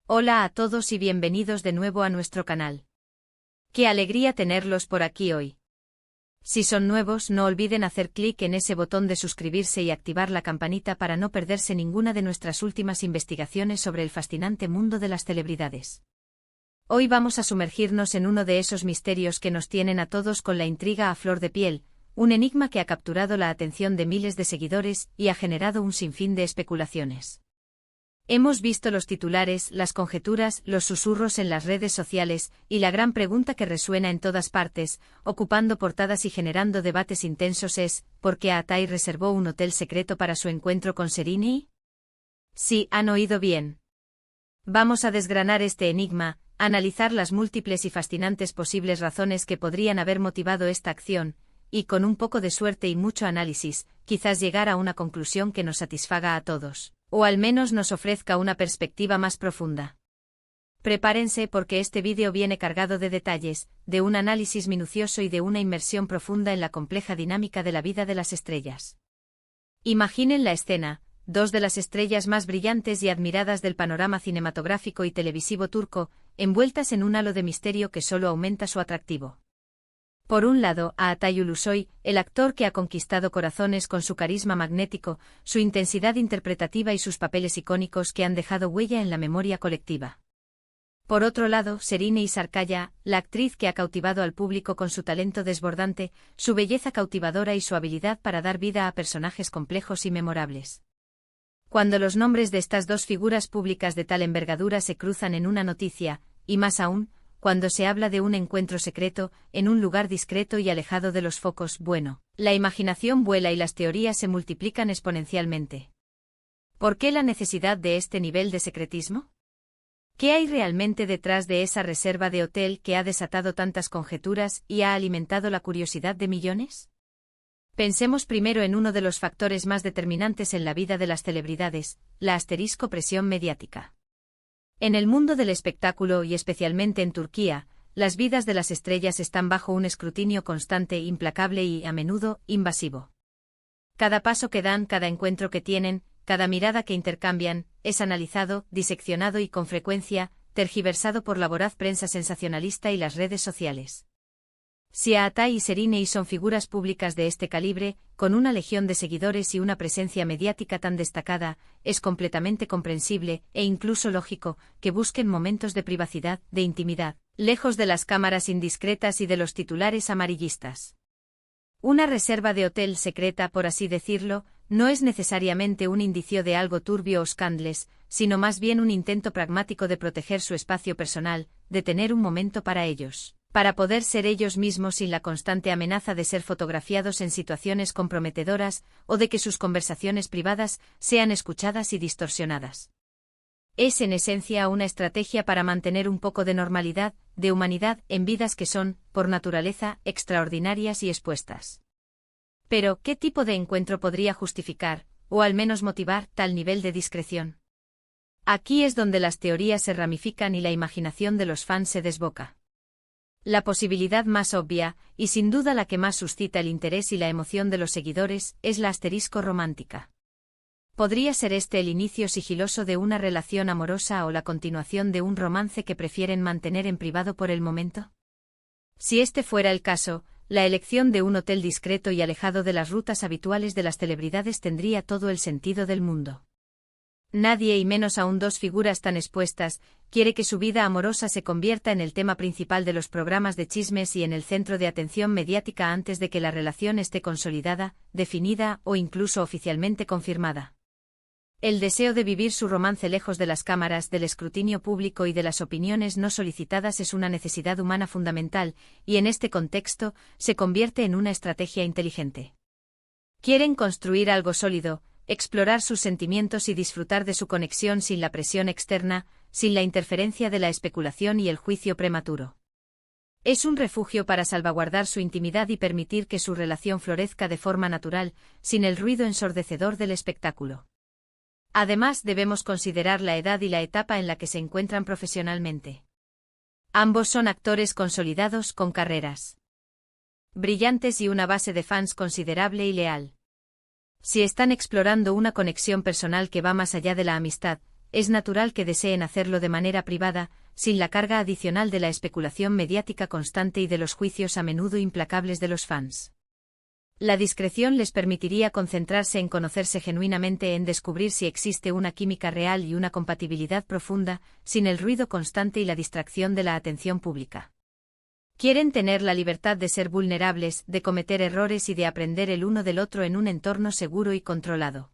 Hola a todos y bienvenidos de nuevo a nuestro canal. Qué alegría tenerlos por aquí hoy. Si son nuevos, no olviden hacer clic en ese botón de suscribirse y activar la campanita para no perderse ninguna de nuestras últimas investigaciones sobre el fascinante mundo de las celebridades. Hoy vamos a sumergirnos en uno de esos misterios que nos tienen a todos con la intriga a flor de piel, un enigma que ha capturado la atención de miles de seguidores y ha generado un sinfín de especulaciones. Hemos visto los titulares, las conjeturas, los susurros en las redes sociales, y la gran pregunta que resuena en todas partes, ocupando portadas y generando debates intensos es, ¿por qué Atai reservó un hotel secreto para su encuentro con Serrini? Sí, han oído bien. Vamos a desgranar este enigma, analizar las múltiples y fascinantes posibles razones que podrían haber motivado esta acción, y con un poco de suerte y mucho análisis, quizás llegar a una conclusión que nos satisfaga a todos. O al menos nos ofrezca una perspectiva más profunda. Prepárense porque este vídeo viene cargado de detalles, de un análisis minucioso y de una inmersión profunda en la compleja dinámica de la vida de las estrellas. Imaginen la escena: dos de las estrellas más brillantes y admiradas del panorama cinematográfico y televisivo turco, envueltas en un halo de misterio que solo aumenta su atractivo. Por un lado, a Atai Ulusoy, el actor que ha conquistado corazones con su carisma magnético, su intensidad interpretativa y sus papeles icónicos que han dejado huella en la memoria colectiva. Por otro lado, Serrini Sarkaya, la actriz que ha cautivado al público con su talento desbordante, su belleza cautivadora y su habilidad para dar vida a personajes complejos y memorables. Cuando los nombres de estas dos figuras públicas de tal envergadura se cruzan en una noticia, y más aún, cuando se habla de un encuentro secreto, en un lugar discreto y alejado de los focos, bueno, la imaginación vuela y las teorías se multiplican exponencialmente. ¿Por qué la necesidad de este nivel de secretismo? ¿Qué hay realmente detrás de esa reserva de hotel que ha desatado tantas conjeturas y ha alimentado la curiosidad de millones? Pensemos primero en uno de los factores más determinantes en la vida de las celebridades, la presión mediática. En el mundo del espectáculo y especialmente en Turquía, las vidas de las estrellas están bajo un escrutinio constante, implacable y, a menudo, invasivo. Cada paso que dan, cada encuentro que tienen, cada mirada que intercambian, es analizado, diseccionado y, con frecuencia, tergiversado por la voraz prensa sensacionalista y las redes sociales. Si Atai y Serrini son figuras públicas de este calibre, con una legión de seguidores y una presencia mediática tan destacada, es completamente comprensible, e incluso lógico, que busquen momentos de privacidad, de intimidad, lejos de las cámaras indiscretas y de los titulares amarillistas. Una reserva de hotel secreta, por así decirlo, no es necesariamente un indicio de algo turbio o scandalous, sino más bien un intento pragmático de proteger su espacio personal, de tener un momento para ellos, para poder ser ellos mismos sin la constante amenaza de ser fotografiados en situaciones comprometedoras o de que sus conversaciones privadas sean escuchadas y distorsionadas. Es en esencia una estrategia para mantener un poco de normalidad, de humanidad, en vidas que son, por naturaleza, extraordinarias y expuestas. Pero, ¿qué tipo de encuentro podría justificar, o al menos motivar, tal nivel de discreción? Aquí es donde las teorías se ramifican y la imaginación de los fans se desboca. La posibilidad más obvia, y sin duda la que más suscita el interés y la emoción de los seguidores, es la romántica. ¿Podría ser este el inicio sigiloso de una relación amorosa o la continuación de un romance que prefieren mantener en privado por el momento? Si este fuera el caso, la elección de un hotel discreto y alejado de las rutas habituales de las celebridades tendría todo el sentido del mundo. Nadie, y menos aún dos figuras tan expuestas, quiere que su vida amorosa se convierta en el tema principal de los programas de chismes y en el centro de atención mediática antes de que la relación esté consolidada, definida o incluso oficialmente confirmada. El deseo de vivir su romance lejos de las cámaras, del escrutinio público y de las opiniones no solicitadas es una necesidad humana fundamental, y en este contexto, se convierte en una estrategia inteligente. Quieren construir algo sólido, explorar sus sentimientos y disfrutar de su conexión sin la presión externa, sin la interferencia de la especulación y el juicio prematuro. Es un refugio para salvaguardar su intimidad y permitir que su relación florezca de forma natural, sin el ruido ensordecedor del espectáculo. Además, debemos considerar la edad y la etapa en la que se encuentran profesionalmente. Ambos son actores consolidados con carreras brillantes y una base de fans considerable y leal. Si están explorando una conexión personal que va más allá de la amistad, es natural que deseen hacerlo de manera privada, sin la carga adicional de la especulación mediática constante y de los juicios a menudo implacables de los fans. La discreción les permitiría concentrarse en conocerse genuinamente, en descubrir si existe una química real y una compatibilidad profunda, sin el ruido constante y la distracción de la atención pública. Quieren tener la libertad de ser vulnerables, de cometer errores y de aprender el uno del otro en un entorno seguro y controlado.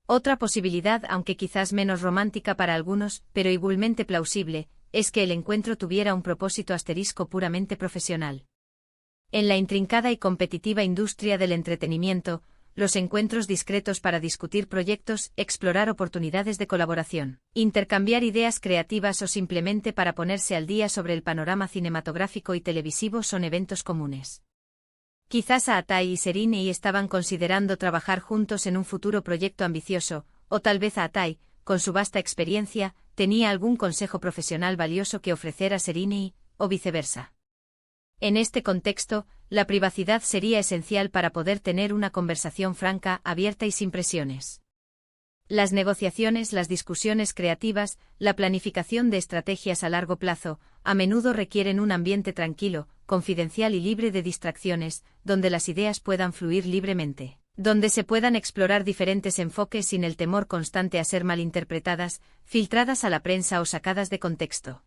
Otra posibilidad, aunque quizás menos romántica para algunos, pero igualmente plausible, es que el encuentro tuviera un propósito puramente profesional. En la intrincada y competitiva industria del entretenimiento, los encuentros discretos para discutir proyectos, explorar oportunidades de colaboración, intercambiar ideas creativas o simplemente para ponerse al día sobre el panorama cinematográfico y televisivo son eventos comunes. Quizás Atai y Serine estaban considerando trabajar juntos en un futuro proyecto ambicioso, o tal vez Atai, con su vasta experiencia, tenía algún consejo profesional valioso que ofrecer a Serine, o viceversa. En este contexto, la privacidad sería esencial para poder tener una conversación franca, abierta y sin presiones. Las negociaciones, las discusiones creativas, la planificación de estrategias a largo plazo, a menudo requieren un ambiente tranquilo, confidencial y libre de distracciones, donde las ideas puedan fluir libremente, donde se puedan explorar diferentes enfoques sin el temor constante a ser malinterpretadas, filtradas a la prensa o sacadas de contexto.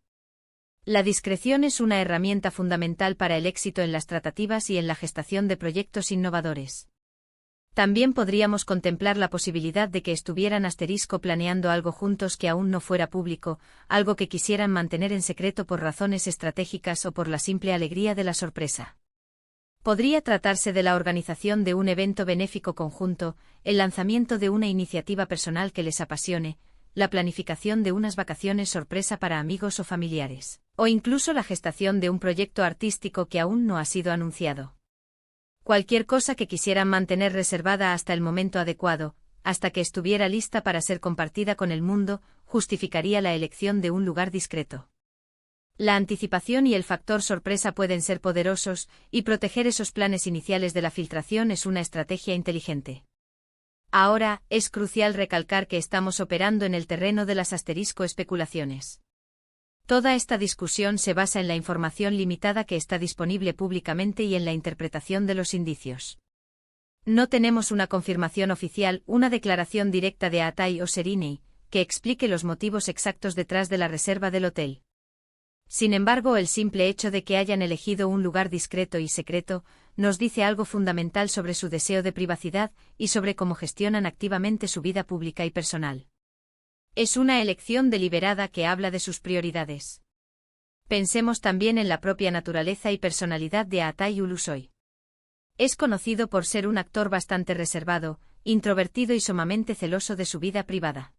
La discreción es una herramienta fundamental para el éxito en las tratativas y en la gestación de proyectos innovadores. También podríamos contemplar la posibilidad de que estuvieran planeando algo juntos que aún no fuera público, algo que quisieran mantener en secreto por razones estratégicas o por la simple alegría de la sorpresa. Podría tratarse de la organización de un evento benéfico conjunto, el lanzamiento de una iniciativa personal que les apasione, la planificación de unas vacaciones sorpresa para amigos o familiares, o incluso la gestación de un proyecto artístico que aún no ha sido anunciado. Cualquier cosa que quisieran mantener reservada hasta el momento adecuado, hasta que estuviera lista para ser compartida con el mundo, justificaría la elección de un lugar discreto. La anticipación y el factor sorpresa pueden ser poderosos, y proteger esos planes iniciales de la filtración es una estrategia inteligente. Ahora, es crucial recalcar que estamos operando en el terreno de las especulaciones. Toda esta discusión se basa en la información limitada que está disponible públicamente y en la interpretación de los indicios. No tenemos una confirmación oficial, una declaración directa de Atai o Serine, que explique los motivos exactos detrás de la reserva del hotel. Sin embargo, el simple hecho de que hayan elegido un lugar discreto y secreto, nos dice algo fundamental sobre su deseo de privacidad y sobre cómo gestionan activamente su vida pública y personal. Es una elección deliberada que habla de sus prioridades. Pensemos también en la propia naturaleza y personalidad de Atai Ulusoy. Es conocido por ser un actor bastante reservado, introvertido y sumamente celoso de su vida privada.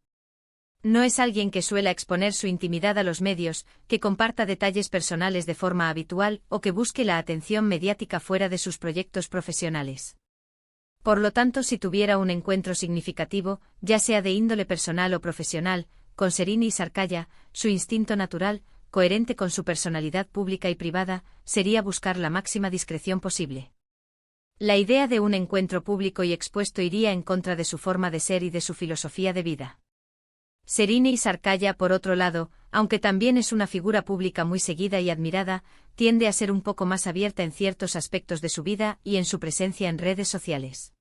No es alguien que suela exponer su intimidad a los medios, que comparta detalles personales de forma habitual o que busque la atención mediática fuera de sus proyectos profesionales. Por lo tanto, si tuviera un encuentro significativo, ya sea de índole personal o profesional, con Serine y Sarkaya, su instinto natural, coherente con su personalidad pública y privada, sería buscar la máxima discreción posible. La idea de un encuentro público y expuesto iría en contra de su forma de ser y de su filosofía de vida. Serine y Sarkaya, por otro lado, aunque también es una figura pública muy seguida y admirada, tiende a ser un poco más abierta en ciertos aspectos de su vida y en su presencia en redes sociales.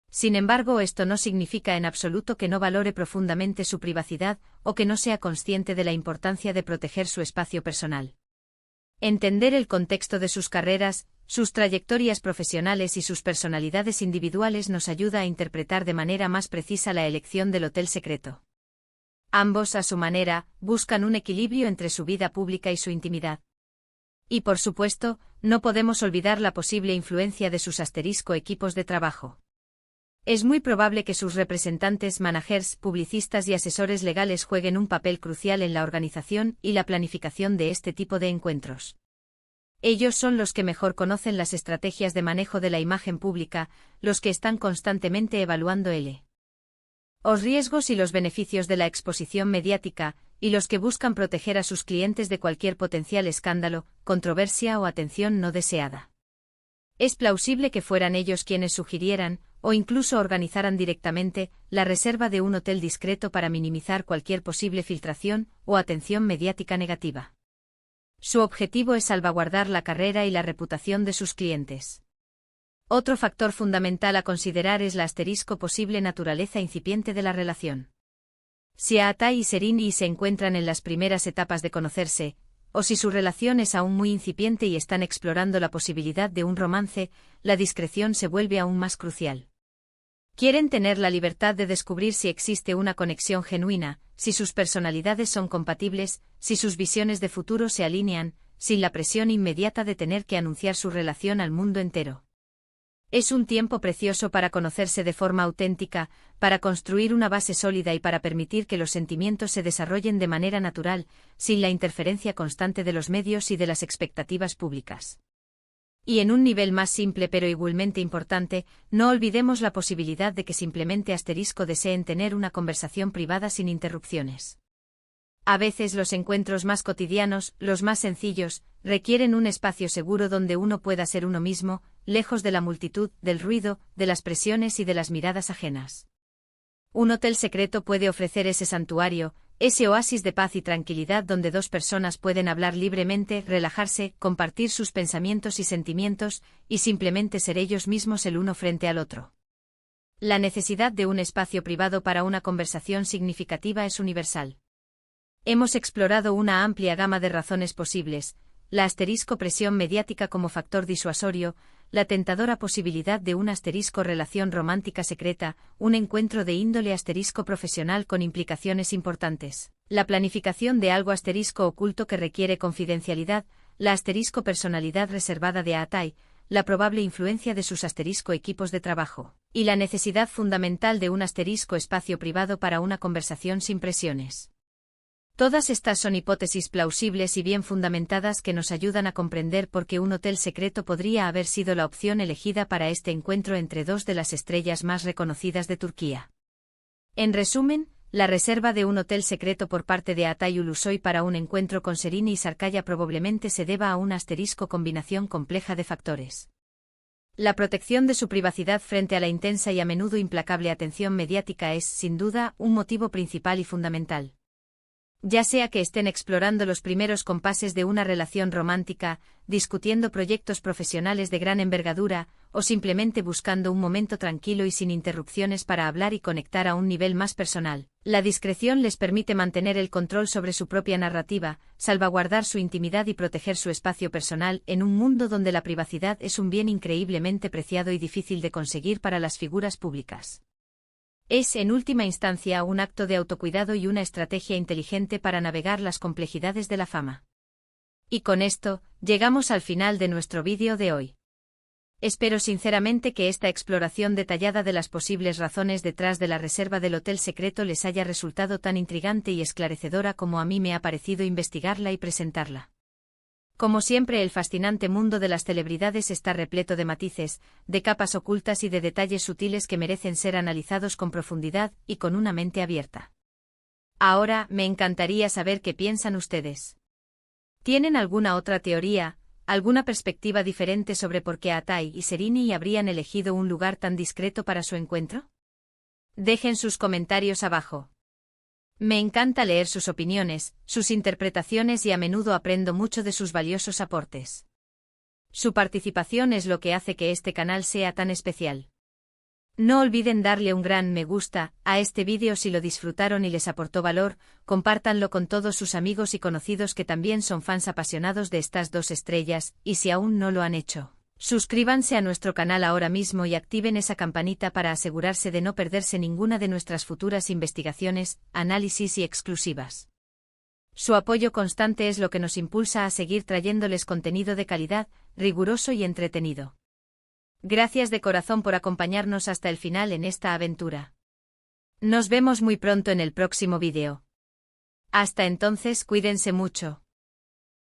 Sin embargo, esto no significa en absoluto que no valore profundamente su privacidad o que no sea consciente de la importancia de proteger su espacio personal. Entender el contexto de sus carreras, sus trayectorias profesionales y sus personalidades individuales nos ayuda a interpretar de manera más precisa la elección del hotel secreto. Ambos, a su manera, buscan un equilibrio entre su vida pública y su intimidad. Y por supuesto, no podemos olvidar la posible influencia de sus equipos de trabajo. Es muy probable que sus representantes, managers, publicistas y asesores legales jueguen un papel crucial en la organización y la planificación de este tipo de encuentros. Ellos son los que mejor conocen las estrategias de manejo de la imagen pública, los que están constantemente evaluando los riesgos y los beneficios de la exposición mediática, y los que buscan proteger a sus clientes de cualquier potencial escándalo, controversia o atención no deseada. Es plausible que fueran ellos quienes sugirieran, o incluso organizaran directamente la reserva de un hotel discreto para minimizar cualquier posible filtración o atención mediática negativa. Su objetivo es salvaguardar la carrera y la reputación de sus clientes. Otro factor fundamental a considerar es la posible naturaleza incipiente de la relación. Si Atai y Sereni se encuentran en las primeras etapas de conocerse, o si su relación es aún muy incipiente y están explorando la posibilidad de un romance, la discreción se vuelve aún más crucial. Quieren tener la libertad de descubrir si existe una conexión genuina, si sus personalidades son compatibles, si sus visiones de futuro se alinean, sin la presión inmediata de tener que anunciar su relación al mundo entero. Es un tiempo precioso para conocerse de forma auténtica, para construir una base sólida y para permitir que los sentimientos se desarrollen de manera natural, sin la interferencia constante de los medios y de las expectativas públicas. Y en un nivel más simple pero igualmente importante, no olvidemos la posibilidad de que simplemente deseen tener una conversación privada sin interrupciones. A veces los encuentros más cotidianos, los más sencillos, requieren un espacio seguro donde uno pueda ser uno mismo, lejos de la multitud, del ruido, de las presiones y de las miradas ajenas. Un hotel secreto puede ofrecer ese santuario, ese oasis de paz y tranquilidad donde dos personas pueden hablar libremente, relajarse, compartir sus pensamientos y sentimientos, y simplemente ser ellos mismos el uno frente al otro. La necesidad de un espacio privado para una conversación significativa es universal. Hemos explorado una amplia gama de razones posibles, la presión mediática como factor disuasorio, la tentadora posibilidad de una relación romántica secreta, un encuentro de índole profesional con implicaciones importantes, la planificación de algo oculto que requiere confidencialidad, la personalidad reservada de Atai, la probable influencia de sus equipos de trabajo, y la necesidad fundamental de un espacio privado para una conversación sin presiones. Todas estas son hipótesis plausibles y bien fundamentadas que nos ayudan a comprender por qué un hotel secreto podría haber sido la opción elegida para este encuentro entre dos de las estrellas más reconocidas de Turquía. En resumen, la reserva de un hotel secreto por parte de Atay Ulusoy para un encuentro con Sereni y Sarkaya probablemente se deba a una combinación compleja de factores. La protección de su privacidad frente a la intensa y a menudo implacable atención mediática es, sin duda, un motivo principal y fundamental. Ya sea que estén explorando los primeros compases de una relación romántica, discutiendo proyectos profesionales de gran envergadura, o simplemente buscando un momento tranquilo y sin interrupciones para hablar y conectar a un nivel más personal, la discreción les permite mantener el control sobre su propia narrativa, salvaguardar su intimidad y proteger su espacio personal en un mundo donde la privacidad es un bien increíblemente preciado y difícil de conseguir para las figuras públicas. Es, en última instancia, un acto de autocuidado y una estrategia inteligente para navegar las complejidades de la fama. Y con esto, llegamos al final de nuestro vídeo de hoy. Espero sinceramente que esta exploración detallada de las posibles razones detrás de la reserva del hotel secreto les haya resultado tan intrigante y esclarecedora como a mí me ha parecido investigarla y presentarla. Como siempre, el fascinante mundo de las celebridades está repleto de matices, de capas ocultas y de detalles sutiles que merecen ser analizados con profundidad y con una mente abierta. Ahora, me encantaría saber qué piensan ustedes. ¿Tienen alguna otra teoría, alguna perspectiva diferente sobre por qué Atay y Sereni habrían elegido un lugar tan discreto para su encuentro? Dejen sus comentarios abajo. Me encanta leer sus opiniones, sus interpretaciones y a menudo aprendo mucho de sus valiosos aportes. Su participación es lo que hace que este canal sea tan especial. No olviden darle un gran me gusta a este vídeo si lo disfrutaron y les aportó valor, compártanlo con todos sus amigos y conocidos que también son fans apasionados de estas dos estrellas, y si aún no lo han hecho, suscríbanse a nuestro canal ahora mismo y activen esa campanita para asegurarse de no perderse ninguna de nuestras futuras investigaciones, análisis y exclusivas. Su apoyo constante es lo que nos impulsa a seguir trayéndoles contenido de calidad, riguroso y entretenido. Gracias de corazón por acompañarnos hasta el final en esta aventura. Nos vemos muy pronto en el próximo vídeo. Hasta entonces, cuídense mucho.